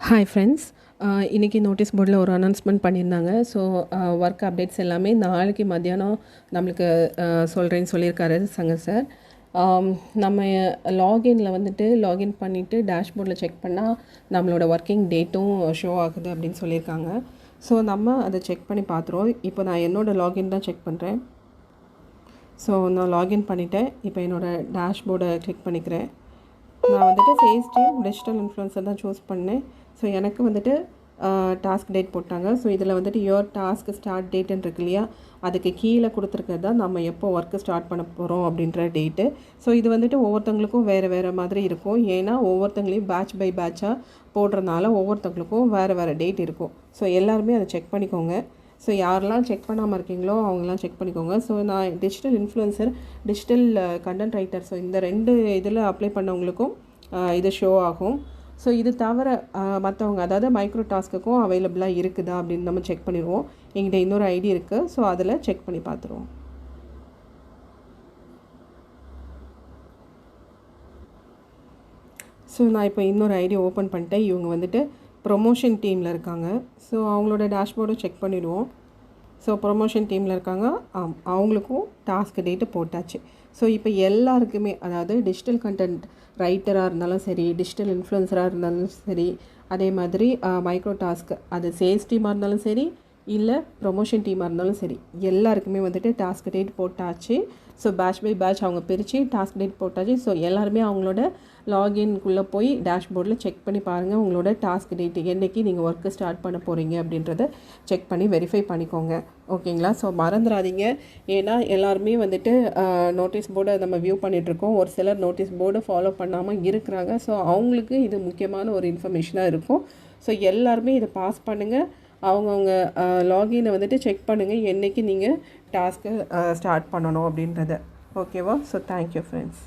Hi friends, இன்றைக்கி notice போர்டில் ஒரு அனௌன்ஸ்மெண்ட் பண்ணியிருந்தாங்க. ஸோ ஒர்க் அப்டேட்ஸ் எல்லாமே நாளைக்கு மத்தியானம் நம்மளுக்கு சொல்கிறேன்னு சொல்லியிருக்காரு சங்க சார். நம்ம லாகின்ல வந்துட்டு லாகின் பண்ணிவிட்டு டேஷ்போர்டில் செக் பண்ணால் நம்மளோட ஒர்க்கிங் டேட்டும் ஷோ ஆகுது அப்படின்னு சொல்லியிருக்காங்க. ஸோ நம்ம அதை செக் பண்ணி பார்த்துருவோம். இப்போ நான் என்னோடய லாகின் தான் செக் பண்ணுறேன். ஸோ நான் லாகின் பண்ணிவிட்டேன். இப்போ என்னோடய டேஷ்போர்டை கிளிக் பண்ணிக்கிறேன். நான் வந்துட்டு சேல்ஸ் டீம் டிஜிட்டல் இன்ஃப்ளூயன்சர் தான் சூஸ் பண்ணேன். ஸோ எனக்கு வந்துட்டு டாஸ்க் டேட் போட்டாங்க. ஸோ இதில் வந்துட்டு யுவர் டாஸ்க் ஸ்டார்ட் டேட்டுன்னு இருக்கு இல்லையா, அதுக்கு கீழே கொடுத்துருக்கிறது தான் நம்ம எப்போ ஒர்க்கு ஸ்டார்ட் பண்ண போகிறோம் அப்படின்ற டேட்டு. ஸோ இது வந்துட்டு ஒவ்வொருத்தவங்களுக்கும் வேறு மாதிரி இருக்கும். ஏன்னா ஒவ்வொருத்தங்களையும் பேட்ச் பை பேட்சாக போடுறதுனால ஒவ்வொருத்தவங்களுக்கும் வேறு டேட் இருக்கும். ஸோ எல்லாருமே அதை செக் பண்ணிக்கோங்க. ஸோ யாரெல்லாம் செக் பண்ணாமல் இருக்கீங்களோ அவங்களாம் செக் பண்ணிக்கோங்க. ஸோ நான் digital influencer, digital content writer, so இந்த 2 இதில் அப்ளை பண்ணவங்களுக்கும் இது ஷோ ஆகும். ஸோ இது தவிர மற்றவங்க, அதாவது மைக்ரோ டாஸ்க்குக்கும் அவைலபிளாக இருக்குதா அப்படின்னு நம்ம செக் பண்ணிடுவோம். எங்கிட்ட இன்னொரு ஐடி இருக்குது. ஸோ அதில் செக் பண்ணி பார்த்துருவோம். ஸோ நான் இப்போ இன்னொரு ஐடி ஓப்பன் பண்ணிட்டேன். இவங்க வந்துட்டு ப்ரொமோஷன் டீமில் இருக்காங்க. ஸோ அவங்களோட டேஷ்போர்டும் செக் பண்ணிவிடுவோம். ஸோ ப்ரொமோஷன் டீமில் இருக்காங்க. அவங்களுக்கும் டாஸ்க் டேட்டு போட்டாச்சு. ஸோ இப்போ எல்லாருக்குமே, அதாவது டிஜிட்டல் கண்டென்ட் ரைட்டராக இருந்தாலும் சரி, டிஜிட்டல் இன்ஃப்ளூயன்சராக இருந்தாலும் சரி, அதே மாதிரி மைக்ரோ டாஸ்க், அது சேல்ஸ் டீமாக இருந்தாலும் சரி, இல்லை ப்ரொமோஷன் டீமாக இருந்தாலும் சரி, எல்லாருக்குமே வந்துட்டு டாஸ்க் டேட் போட்டாச்சு. ஸோ பேட்ச் பை பேட்ச் அவங்க பிரித்து டாஸ்க் டேட் போட்டாச்சு. ஸோ எல்லாருமே அவங்களோட லாகின்குள்ளே போய் டேஷ்போர்டில் செக் பண்ணி பாருங்கள். உங்களோட டாஸ்க் டேட் என்றைக்கு நீங்கள் ஒர்க்கு ஸ்டார்ட் பண்ண போகிறீங்க அப்படின்றத செக் பண்ணி வெரிஃபை பண்ணிக்கோங்க. ஓகேங்களா? ஸோ மறந்துடாதீங்க. ஏன்னா எல்லாருமே வந்துட்டு நோட்டீஸ் போர்டை நம்ம வியூ பண்ணிகிட்ருக்கோம். ஒரு சிலர் நோட்டீஸ் போர்டை ஃபாலோ பண்ணாமல் இருக்கிறாங்க. ஸோ அவங்களுக்கு இது முக்கியமான ஒரு இன்ஃபர்மேஷனாக இருக்கும். ஸோ எல்லாருமே இதை பாஸ் பண்ணுங்கள். அவங்கவுங்க லாகினை வந்துட்டு செக் பண்ணுங்கள், என்றைக்கு நீங்கள் டாஸ்க்கு ஸ்டார்ட் பண்ணணும் அப்படின்றத. ஓகேவா? So thank you friends.